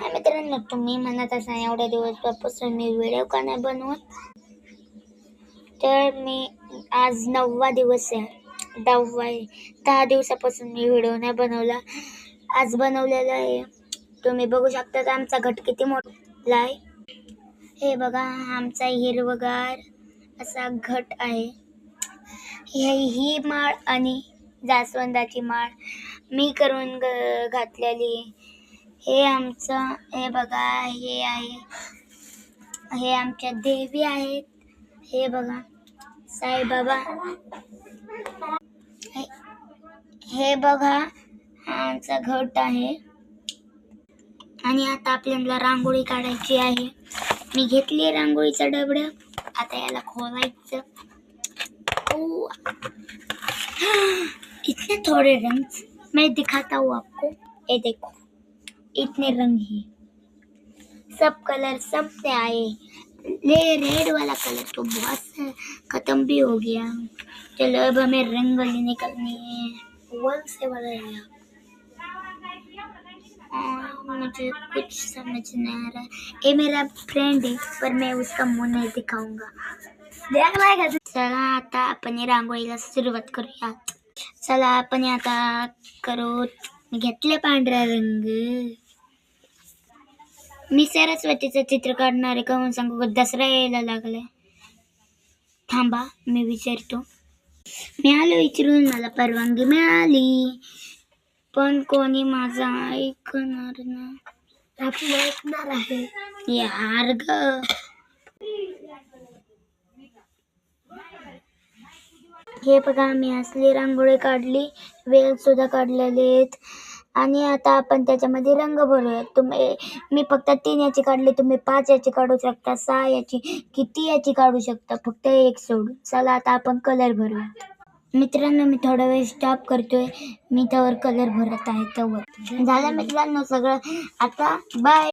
हाय मित्रांनो, तुम्ही म्हणत असाल एवढ्या दिवसापासून मी व्हिडिओ का नाही बनवत. तर मी आज 9वा दिवस आहे, 10वा आहे. 10 दिवसापासून मी व्हिडिओ नाही बनवला. आज बनवलेला आहे. तुम्ही बघू शकता आमचा घट किती मोठा आहे. हे बघा, आमचा हिरवगार असा घट आहे. ही माळ आणि जास्वंदाची माळ मी करून घातलेली. हे आमचं, हे बघा, हे आहे, हे आमच्या देवी आहेत. हे बघा, साईबाबा. हे बघा, आमचा घट आहे. आणि आता आपल्याला रांगोळी काढायची आहे. मी घेतली रांगोळीचा डबडं. आता याला खोलायचं. इतने थोड़े रंग मैं दिखाता हूँ आपको. ये देखो, इतने रंग ही सब कलर सब से आए. ये रेड वाला कलर तो बहुत खत्म भी हो गया. चलो अब हमें रंगोली निकलनी है. वन से वाला है. मुझे कुछ समझ नहीं आ रहा है. ये मेरा फ्रेंड है पर मैं उसका मुंह नहीं दिखाऊंगा. चला आता आपण रांगोळीला सुरुवात करूया. चला आपण आता करू. मी घेतले पांढरा रंग. मी सरस्वतीचं चित्र काढणार आहे. का सांगू, दसरा यायला लागलाय. थांबा, मी विचारतो. मी आलो विचारून, मला परवानगी मिळाली, पण कोणी माझा ऐकणार ना. आपण ऐकणार आहे यार ग. हे बघा, मी असली रांगोळी काढली, वेल सुद्धा काढलेले आहेत. आणि आता आपण त्याच्यामध्ये रंग भरूया. मी फक्त 3 याची काढली, तुम्ही 5 याची काढू शकता, 6 याची, किती याची काढू शकता, फक्त एक सोडून. चला आता आपण कलर भरूया. मित्रांनो, मी थोडा वेळ स्टॉप करतोय. मी त्यावर कलर भरत आहे. त्यावर झालं मित्रांनो सगळं. आता बाय.